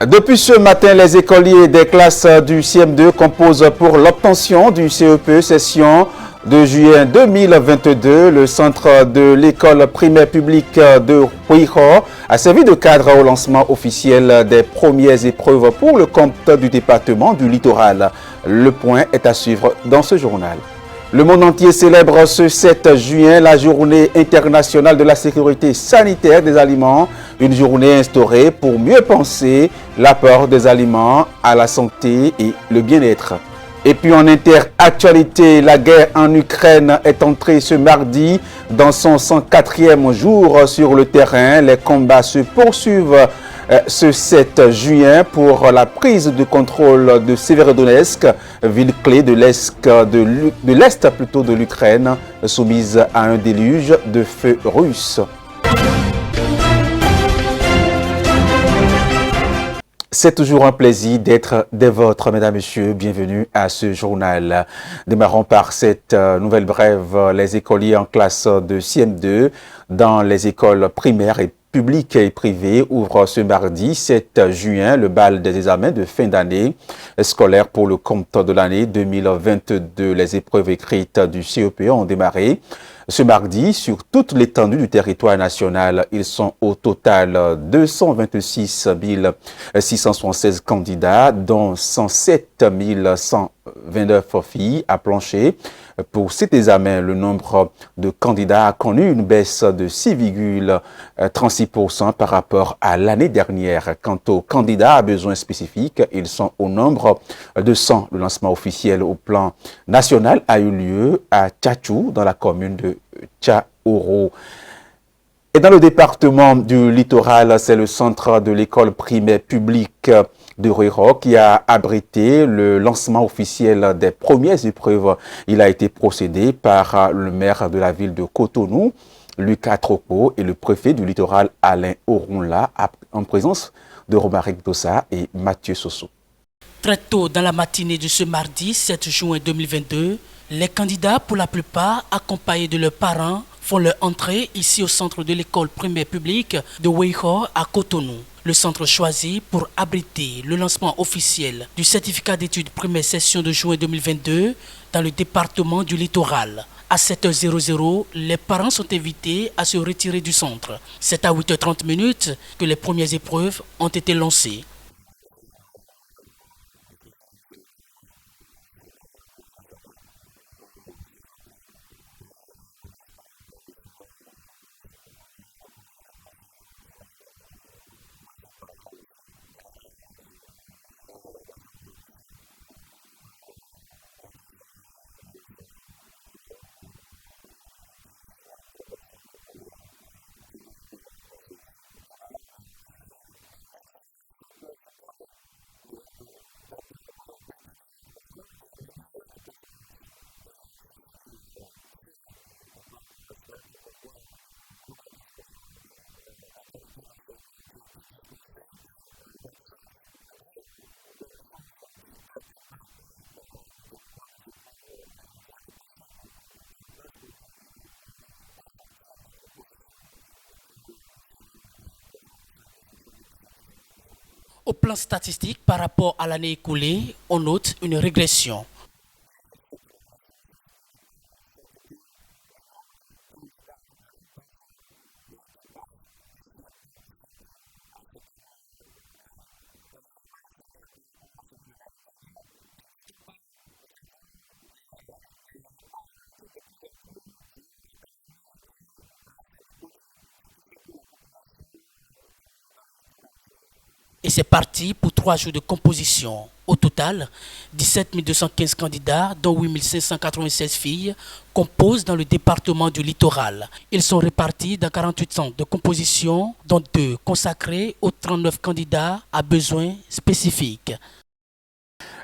Depuis ce matin, les écoliers des classes du CM2 composent pour l'obtention du CEP session de juin 2022. Le centre de l'école primaire publique de Huiho a servi de cadre au lancement officiel des premières épreuves pour le compte du département du littoral. Le point est à suivre dans ce journal. Le monde entier célèbre ce 7 juin la journée internationale de la sécurité sanitaire des aliments, une journée instaurée pour mieux penser l'apport des aliments à la santé et le bien-être. Et puis en interactualité, la guerre en Ukraine est entrée ce mardi dans son 104e jour sur le terrain. Les combats se poursuivent ce 7 juin pour la prise de contrôle de Severodonetsk, ville clé de l'est de l'Ukraine, soumise à un déluge de feu russe. C'est toujours un plaisir d'être des vôtres, mesdames, messieurs. Bienvenue à ce journal. Démarrons par cette nouvelle brève. Les écoliers en classe de CM2 dans les écoles primaires et publiques et privées ouvrent ce mardi 7 juin le bal des examens de fin d'année scolaire pour le compte de l'année 2022. Les épreuves écrites du CEP ont démarré ce mardi sur toute l'étendue du territoire national. Ils sont au total 226 676 candidats, dont 107 129 filles à plancher. Pour cet examen, le nombre de candidats a connu une baisse de 6,36% par rapport à l'année dernière. Quant aux candidats à besoins spécifiques, ils sont au nombre de 100. Le lancement officiel au plan national a eu lieu à Tchatchou, dans la commune de Tchaoro. Et dans le département du littoral, c'est le centre de l'école primaire publique de Huiho qui a abrité le lancement officiel des premières épreuves. Il a été procédé par le maire de la ville de Cotonou, Lucas Tropo, et le préfet du littoral, Alain Orunla, en présence de Romaric Dossa et Mathieu Soso. Très tôt dans la matinée de ce mardi 7 juin 2022, les candidats, pour la plupart accompagnés de leurs parents, font leur entrée ici au centre de l'école primaire publique de Huiho à Cotonou. Le centre choisi pour abriter le lancement officiel du certificat d'études première session de juin 2022 dans le département du littoral. À 7h00, les parents sont invités à se retirer du centre. C'est à 8h30 que les premières épreuves ont été lancées. Au plan statistique, par rapport à l'année écoulée, on note une régression. Et c'est parti pour 3 jours de composition. Au total, 17 215 candidats, dont 8 596 filles, composent dans le département du littoral. Ils sont répartis dans 48 centres de composition, dont 2 consacrés aux 39 candidats à besoins spécifiques.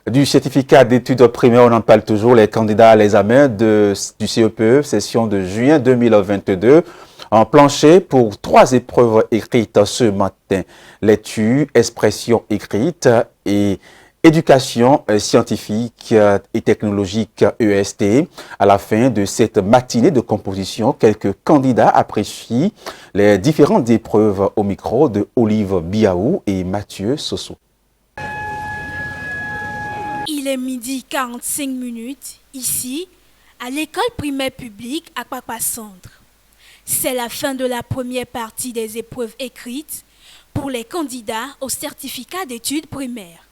Du certificat d'études primaires, on en parle toujours. Les candidats à l'examen du CEP, session de juin 2022, en plancher pour 3 épreuves écrites ce matin. Lecture, expression écrite et éducation scientifique et technologique EST. À la fin de cette matinée de composition, quelques candidats apprécient les différentes épreuves au micro de Olive Biaou et Mathieu Soso. Il est midi 45 minutes, ici, à l'école primaire publique à Kpakpa Centre. C'est la fin de la première partie des épreuves écrites pour les candidats au certificat d'études primaires.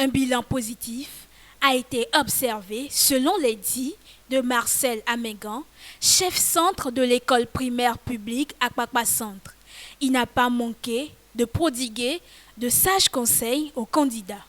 Un bilan positif a été observé selon les dits de Marcel Amégan, chef centre de l'école primaire publique à Kpakpa Centre. Il n'a pas manqué de prodiguer de sages conseils aux candidats.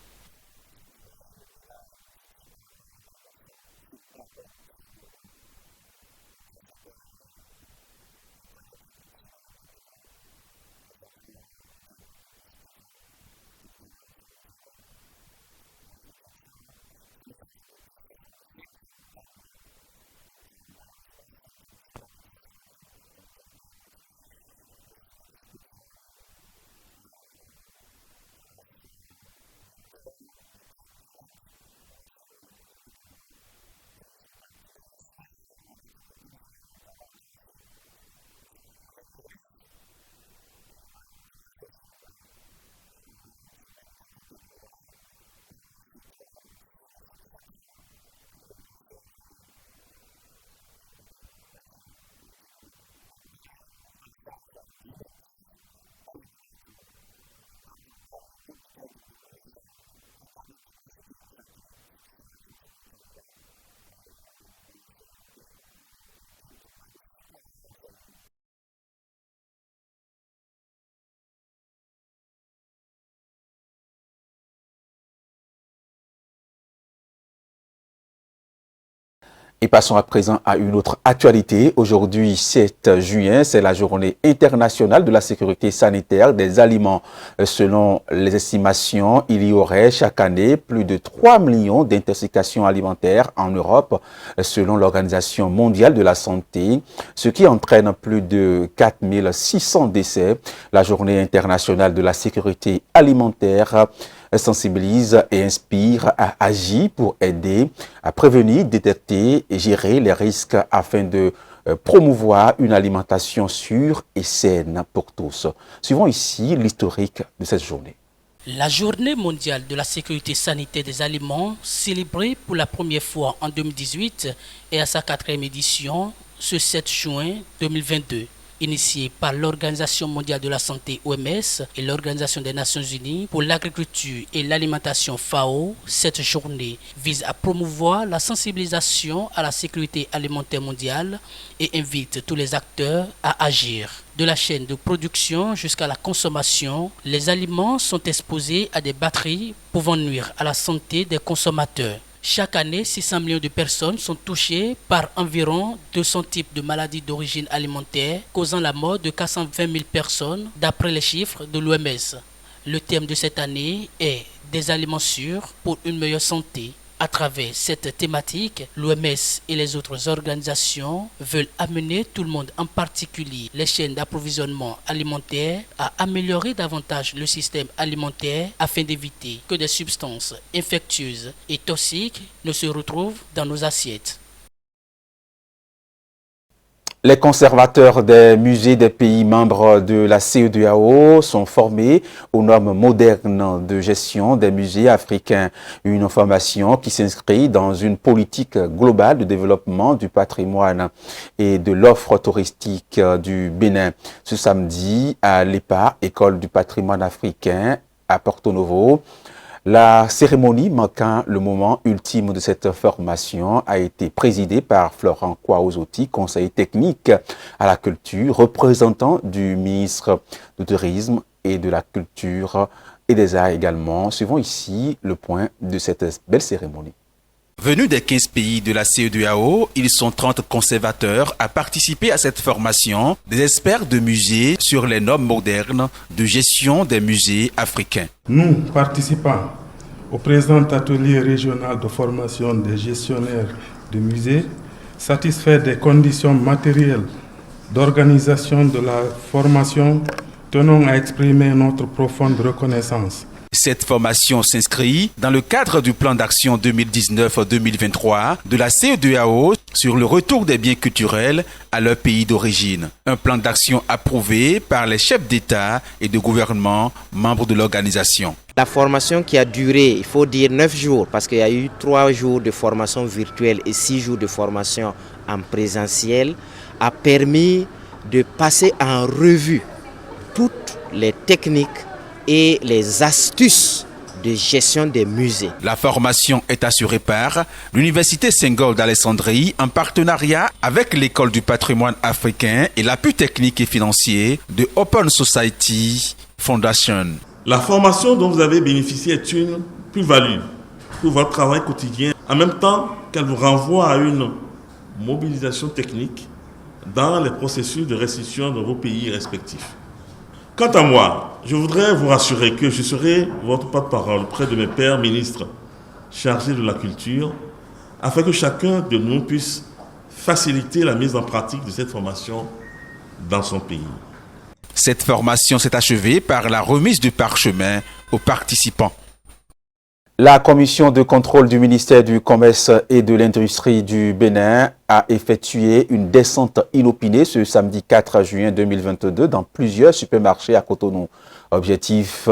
Et passons à présent à une autre actualité. Aujourd'hui, 7 juin, c'est la journée internationale de la sécurité sanitaire des aliments. Selon les estimations, il y aurait chaque année plus de 3 millions d'intoxications alimentaires en Europe, selon l'Organisation mondiale de la santé, ce qui entraîne plus de 4600 décès. La journée internationale de la sécurité alimentaire sensibilise et inspire à agir pour aider à prévenir, détecter et gérer les risques afin de promouvoir une alimentation sûre et saine pour tous. Suivons ici l'historique de cette journée. La journée mondiale de la sécurité sanitaire des aliments, célébrée pour la première fois en 2018 et à sa 4e édition ce 7 juin 2022. Initiée par l'Organisation mondiale de la santé OMS et l'Organisation des Nations unies pour l'agriculture et l'alimentation FAO, cette journée vise à promouvoir la sensibilisation à la sécurité alimentaire mondiale et invite tous les acteurs à agir. De la chaîne de production jusqu'à la consommation, les aliments sont exposés à des batteries pouvant nuire à la santé des consommateurs. Chaque année, 600 millions de personnes sont touchées par environ 200 types de maladies d'origine alimentaire, causant la mort de 420 000 personnes, d'après les chiffres de l'OMS. Le thème de cette année est « Des aliments sûrs pour une meilleure santé ». À travers cette thématique, l'OMS et les autres organisations veulent amener tout le monde, en particulier les chaînes d'approvisionnement alimentaire, à améliorer davantage le système alimentaire afin d'éviter que des substances infectieuses et toxiques ne se retrouvent dans nos assiettes. Les conservateurs des musées des pays membres de la CEDEAO sont formés aux normes modernes de gestion des musées africains. Une formation qui s'inscrit dans une politique globale de développement du patrimoine et de l'offre touristique du Bénin. Ce samedi, à l'EPA, École du patrimoine africain à Porto Novo, la cérémonie marquant le moment ultime de cette formation a été présidée par Florent Kwaozoti, conseiller technique à la culture, représentant du ministre du Tourisme et de la Culture et des Arts également. Suivons ici le point de cette belle cérémonie. Venus des 15 pays de la CEDEAO, ils sont 30 conservateurs à participer à cette formation des experts de musées sur les normes modernes de gestion des musées africains. Nous, participants au présent atelier régional de formation des gestionnaires de musées, satisfaits des conditions matérielles d'organisation de la formation, tenons à exprimer notre profonde reconnaissance. Cette formation s'inscrit dans le cadre du plan d'action 2019-2023 de la CEDEAO sur le retour des biens culturels à leur pays d'origine. Un plan d'action approuvé par les chefs d'État et de gouvernement membres de l'organisation. La formation qui a duré, il faut dire 9 jours, parce qu'il y a eu 3 jours de formation virtuelle et 6 jours de formation en présentiel, a permis de passer en revue toutes les techniques et les astuces de gestion des musées. La formation est assurée par l'Université Senghor d'Alexandrie en partenariat avec l'École du patrimoine africain et l'appui technique et financier de Open Society Foundation. La formation dont vous avez bénéficié est une plus-value pour votre travail quotidien, en même temps qu'elle vous renvoie à une mobilisation technique dans les processus de restitution de vos pays respectifs. Quant à moi, je voudrais vous rassurer que je serai votre porte-parole auprès de mes pairs ministres chargés de la culture, afin que chacun de nous puisse faciliter la mise en pratique de cette formation dans son pays. Cette formation s'est achevée par la remise du parchemin aux participants. La commission de contrôle du ministère du Commerce et de l'Industrie du Bénin a effectué une descente inopinée ce samedi 4 juin 2022 dans plusieurs supermarchés à Cotonou. L'objectif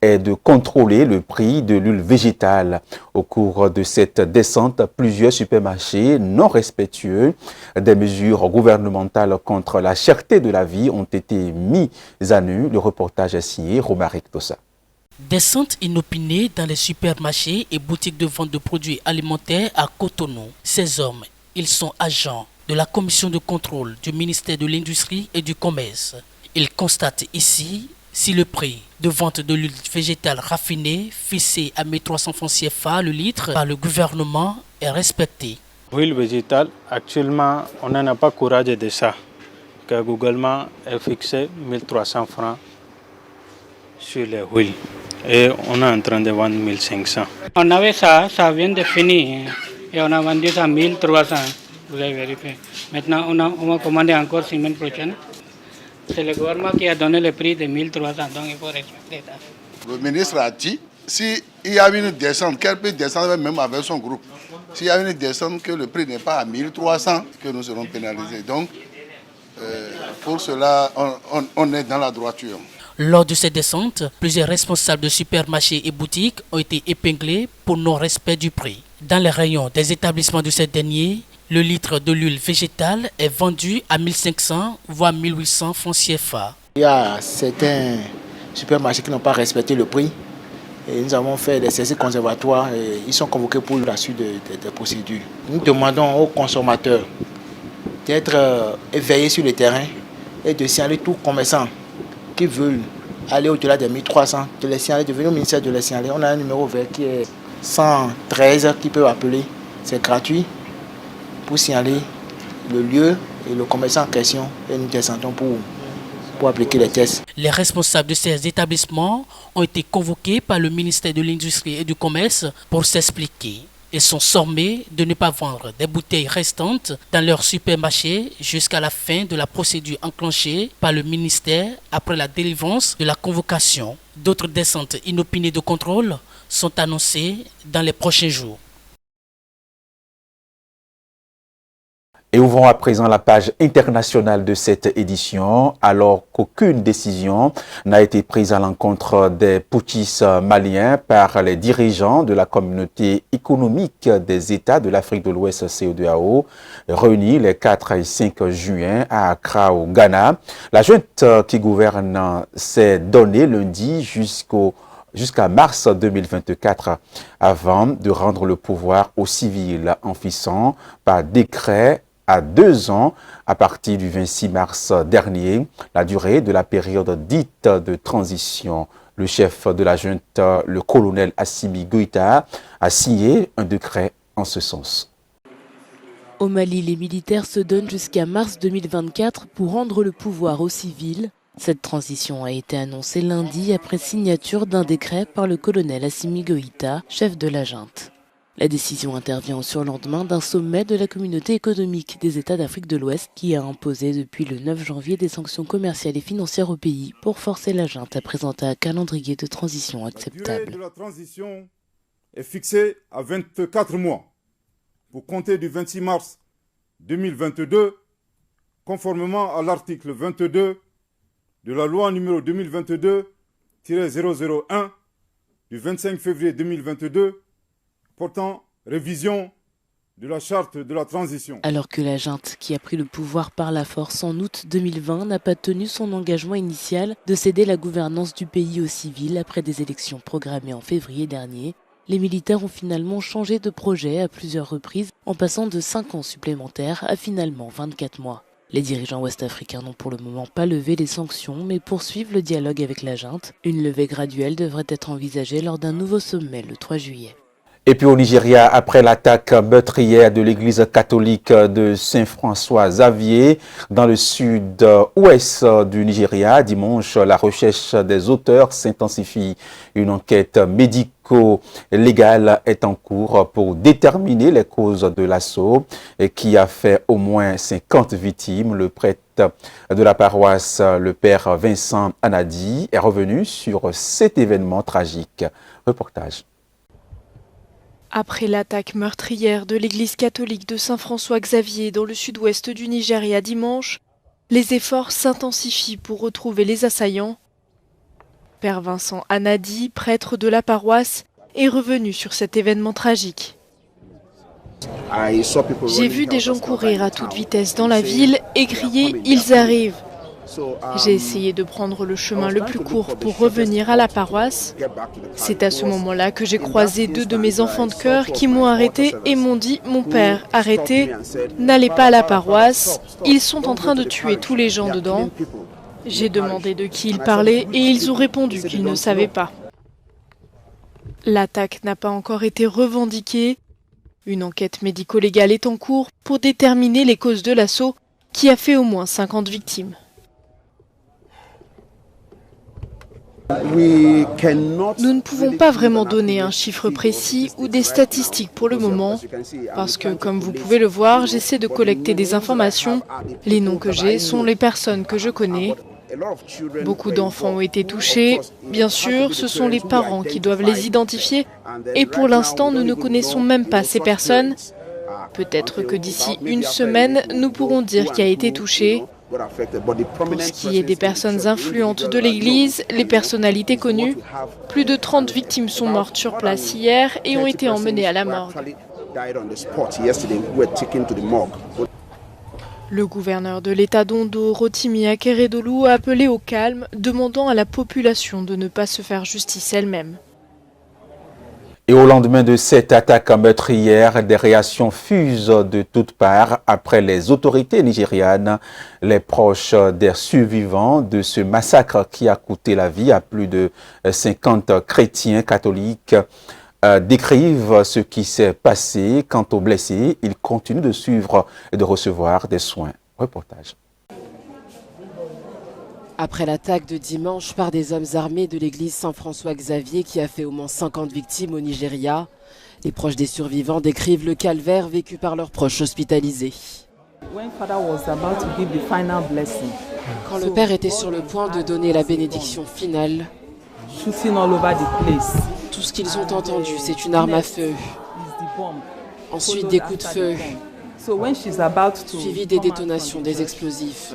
est de contrôler le prix de l'huile végétale. Au cours de cette descente, plusieurs supermarchés non respectueux des mesures gouvernementales contre la cherté de la vie ont été mis à nu. Le reportage est signé Romaric Tossa. Descente inopinée dans les supermarchés et boutiques de vente de produits alimentaires à Cotonou. Ces hommes, ils sont agents de la commission de contrôle du ministère de l'Industrie et du Commerce. Ils constatent ici si le prix de vente de l'huile végétale raffinée, fixé à 1300 francs CFA le litre par le gouvernement, est respecté. L'huile végétale, actuellement, on n'en a pas courage de ça. Que le gouvernement est fixé 1300 francs sur les huiles. Et on est en train de vendre 1500. On avait ça vient de finir. Et on a vendu ça à 1300. Vous avez vérifié. Maintenant, on va commander encore semaine prochaine. C'est le gouvernement qui a donné le prix de 1300, donc il faut respecter ça. Le ministre a dit, s'il y a une descente, qu'elle peut descendre même avec son groupe. S'il y a une descente, que le prix n'est pas à 1300, que nous serons pénalisés. Donc, pour cela, on est dans la droiture. Lors de cette descente, plusieurs responsables de supermarchés et boutiques ont été épinglés pour non-respect du prix. Dans les rayons des établissements de ces derniers, le litre de l'huile végétale est vendu à 1500 voire 1800 francs CFA. Il y a certains supermarchés qui n'ont pas respecté le prix. Et nous avons fait des saisies conservatoires et ils sont convoqués pour la suite des procédures. Nous demandons aux consommateurs d'être éveillés sur le terrain et de signaler tout commerçant qui veulent aller au-delà des 1300, de les signaler, de venir au ministère de les signaler. On a un numéro vert qui est 113 qui peut appeler. C'est gratuit pour signaler le lieu et le commerçant en question et nous descendons pour appliquer les tests. Les responsables de ces établissements ont été convoqués par le ministère de l'Industrie et du Commerce pour s'expliquer. Ils sont sommés de ne pas vendre des bouteilles restantes dans leur supermarché jusqu'à la fin de la procédure enclenchée par le ministère après la délivrance de la convocation. D'autres descentes inopinées de contrôle sont annoncées dans les prochains jours. Et ouvrons à présent la page internationale de cette édition, alors qu'aucune décision n'a été prise à l'encontre des putschistes maliens par les dirigeants de la communauté économique des États de l'Afrique de l'Ouest CEDEAO, réunis les 4 et 5 juin à Accra au Ghana. La junte qui gouverne s'est donnée lundi jusqu'à mars 2024 avant de rendre le pouvoir aux civils en fixant par décret à 2 ans à partir du 26 mars dernier la durée de la période dite de transition. Le chef de la junte, le colonel Assimi Goïta, a signé un décret en ce sens. Au Mali, les militaires se donnent jusqu'à mars 2024 pour rendre le pouvoir aux civils. Cette transition a été annoncée lundi après signature d'un décret par le colonel Assimi Goïta, chef de la junte. La décision intervient au surlendemain d'un sommet de la communauté économique des États d'Afrique de l'Ouest qui a imposé depuis le 9 janvier des sanctions commerciales et financières au pays pour forcer la junte à présenter un calendrier de transition acceptable. La durée de la transition est fixée à 24 mois pour compter du 26 mars 2022, conformément à l'article 22 de la loi numéro 2022-001 du 25 février 2022 portant révision de la charte de la transition. Alors que la junte qui a pris le pouvoir par la force en août 2020 n'a pas tenu son engagement initial de céder la gouvernance du pays aux civils après des élections programmées en février dernier, les militaires ont finalement changé de projet à plusieurs reprises en passant de 5 ans supplémentaires à finalement 24 mois. Les dirigeants ouest-africains n'ont pour le moment pas levé les sanctions, mais poursuivent le dialogue avec la junte. Une levée graduelle devrait être envisagée lors d'un nouveau sommet le 3 juillet. Et puis au Nigeria, après l'attaque meurtrière de l'église catholique de Saint-François-Xavier dans le sud-ouest du Nigeria, dimanche, la recherche des auteurs s'intensifie. Une enquête médico-légale est en cours pour déterminer les causes de l'assaut qui a fait au moins 50 victimes. Le prêtre de la paroisse, le père Vincent Anadi, est revenu sur cet événement tragique. Reportage. Après l'attaque meurtrière de l'église catholique de Saint-François-Xavier dans le sud-ouest du Nigeria dimanche, les efforts s'intensifient pour retrouver les assaillants. Père Vincent Anadi, prêtre de la paroisse, est revenu sur cet événement tragique. J'ai vu des gens courir à toute vitesse dans la ville et crier « Ils arrivent !» J'ai essayé de prendre le chemin le plus court pour revenir à la paroisse. C'est à ce moment-là que j'ai croisé 2 de mes enfants de cœur qui m'ont arrêté et m'ont dit « Mon père, arrêtez, n'allez pas à la paroisse, ils sont en train de tuer tous les gens dedans. » J'ai demandé de qui ils parlaient et ils ont répondu qu'ils ne savaient pas. L'attaque n'a pas encore été revendiquée. Une enquête médico-légale est en cours pour déterminer les causes de l'assaut qui a fait au moins 50 victimes. Nous ne pouvons pas vraiment donner un chiffre précis ou des statistiques pour le moment, parce que, comme vous pouvez le voir, j'essaie de collecter des informations. Les noms que j'ai sont les personnes que je connais. Beaucoup d'enfants ont été touchés. Bien sûr, ce sont les parents qui doivent les identifier. Et pour l'instant, nous ne connaissons même pas ces personnes. Peut-être que d'ici une semaine, nous pourrons dire qui a été touché. Pour ce qui est des personnes influentes de l'Église, les personnalités connues, plus de 30 victimes sont mortes sur place hier et ont été emmenées à la morgue. Le gouverneur de l'État d'Ondo, Rotimi Akeredolu, a appelé au calme, demandant à la population de ne pas se faire justice elle-même. Et au lendemain de cette attaque meurtrière, des réactions fusent de toutes parts après les autorités nigérianes. Les proches des survivants de ce massacre qui a coûté la vie à plus de 50 chrétiens catholiques décrivent ce qui s'est passé. Quant aux blessés, ils continuent de suivre et de recevoir des soins. Reportage. Après l'attaque de dimanche par des hommes armés de l'église Saint-François-Xavier qui a fait au moins 50 victimes au Nigeria, les proches des survivants décrivent le calvaire vécu par leurs proches hospitalisés. Quand le père était sur le point de donner la bénédiction finale, tout ce qu'ils ont entendu, c'est une arme à feu. Ensuite des coups de feu. suivi des détonations des explosifs.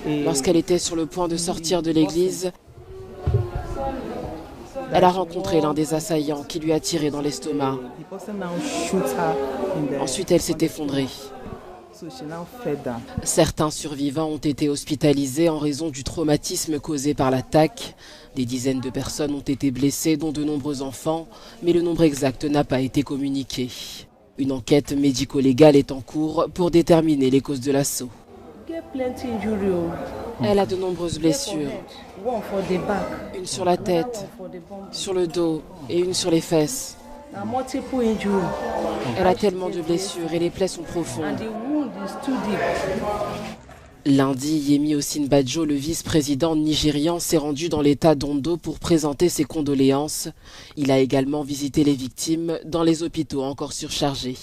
Lorsqu'elle était sur le point de sortir de l'église, elle a rencontré l'un des assaillants qui lui a tiré dans l'estomac. Ensuite, elle s'est effondrée. Certains survivants ont été hospitalisés en raison du traumatisme causé par l'attaque. Des dizaines de personnes ont été blessées, dont de nombreux enfants, mais le nombre exact n'a pas été communiqué. Une enquête médico-légale est en cours pour déterminer les causes de l'assaut. Elle a de nombreuses blessures. Une sur la tête, sur le dos et une sur les fesses. Elle a tellement de blessures et les plaies sont profondes. Lundi, Yemi Osinbajo, le vice-président nigérian, s'est rendu dans l'état d'Ondo pour présenter ses condoléances. Il a également visité les victimes dans les hôpitaux encore surchargés.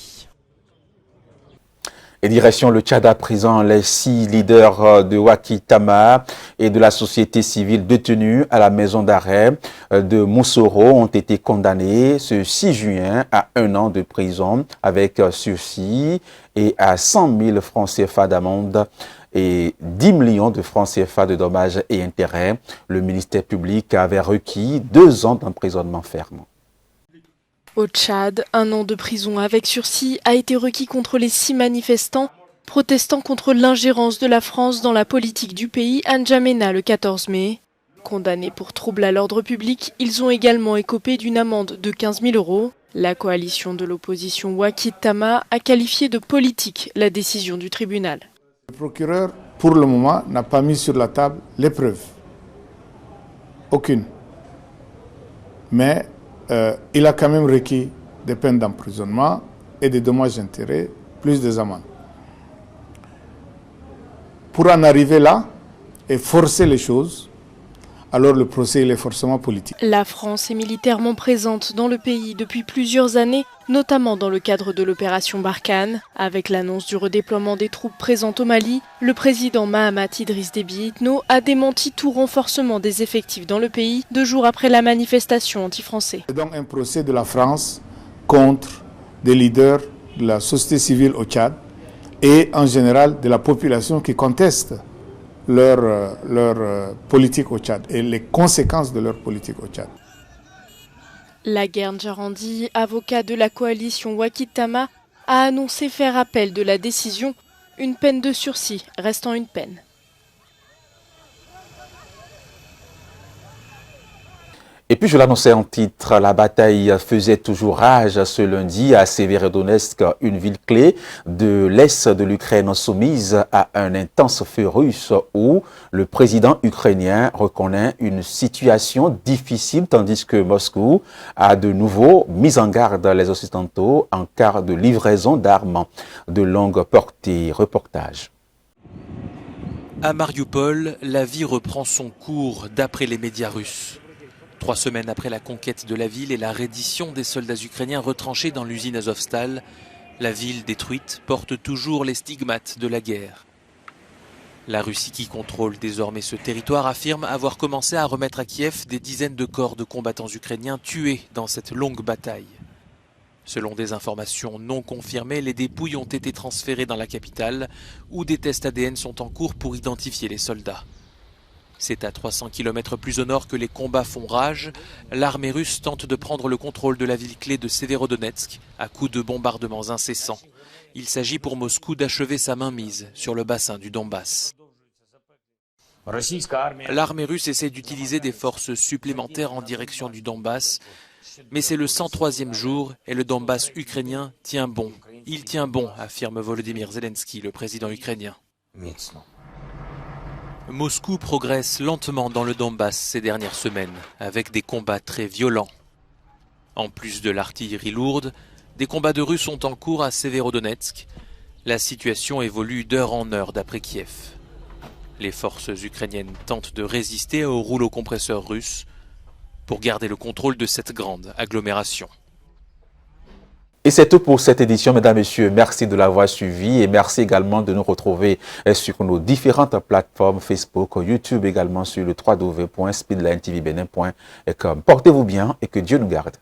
Et direction le Tchad à présent, les 6 leaders de Wakitama et de la société civile détenus à la maison d'arrêt de Moussoro ont été condamnés ce 6 juin à 1 an de prison avec sursis et à 100 000 francs CFA d'amende et 10 millions de francs CFA de dommages et intérêts. Le ministère public avait requis 2 ans d'emprisonnement ferme. Au Tchad, 1 an de prison avec sursis a été requis contre les 6 manifestants protestant contre l'ingérence de la France dans la politique du pays à N'Djamena le 14 mai. Condamnés pour trouble à l'ordre public, ils ont également écopé d'une amende de 15 000 €. La coalition de l'opposition Wakitama a qualifié de politique la décision du tribunal. Le procureur, pour le moment, n'a pas mis sur la table les preuves. Aucune. Mais il a quand même requis des peines d'emprisonnement et des dommages et intérêts, plus des amendes. Pour en arriver là et forcer les choses, alors le procès il est forcément politique. La France est militairement présente dans le pays depuis plusieurs années, notamment dans le cadre de l'opération Barkhane. Avec l'annonce du redéploiement des troupes présentes au Mali, le président Mahamat Idriss Déby Itno a démenti tout renforcement des effectifs dans le pays 2 jours après la manifestation anti-français. C'est donc un procès de la France contre des leaders de la société civile au Tchad et en général de la population qui conteste leur politique au Tchad et les conséquences de leur politique au Tchad. Laguerre Ndjarandi, avocat de la coalition Wakitama, a annoncé faire appel de la décision, une peine de sursis restant une peine. Et puis je l'annonçais en titre, la bataille faisait toujours rage ce lundi à Severodonetsk, une ville clé de l'est de l'Ukraine soumise à un intense feu russe où le président ukrainien reconnaît une situation difficile tandis que Moscou a de nouveau mis en garde les Occidentaux en cas de livraison d'armes de longue portée. Reportage. À Mariupol, la vie reprend son cours d'après les médias russes. 3 semaines après la conquête de la ville et la reddition des soldats ukrainiens retranchés dans l'usine Azovstal, la ville détruite porte toujours les stigmates de la guerre. La Russie qui contrôle désormais ce territoire affirme avoir commencé à remettre à Kiev des dizaines de corps de combattants ukrainiens tués dans cette longue bataille. Selon des informations non confirmées, les dépouilles ont été transférées dans la capitale où des tests ADN sont en cours pour identifier les soldats. C'est à 300 km plus au nord que les combats font rage. L'armée russe tente de prendre le contrôle de la ville clé de Severodonetsk à coups de bombardements incessants. Il s'agit pour Moscou d'achever sa mainmise sur le bassin du Donbass. L'armée russe essaie d'utiliser des forces supplémentaires en direction du Donbass, mais c'est le 103e jour et le Donbass ukrainien tient bon. Il tient bon, affirme Volodymyr Zelensky, le président ukrainien. Moscou progresse lentement dans le Donbass ces dernières semaines, avec des combats très violents. En plus de l'artillerie lourde, des combats de Russes sont en cours à Severodonetsk. La situation évolue d'heure en heure d'après Kiev. Les forces ukrainiennes tentent de résister au rouleau compresseur russe pour garder le contrôle de cette grande agglomération. Et c'est tout pour cette édition, mesdames et messieurs. Merci de l'avoir suivi et merci également de nous retrouver sur nos différentes plateformes Facebook, YouTube, également sur le www.speedlinetvbenin.com. Portez-vous bien et que Dieu nous garde.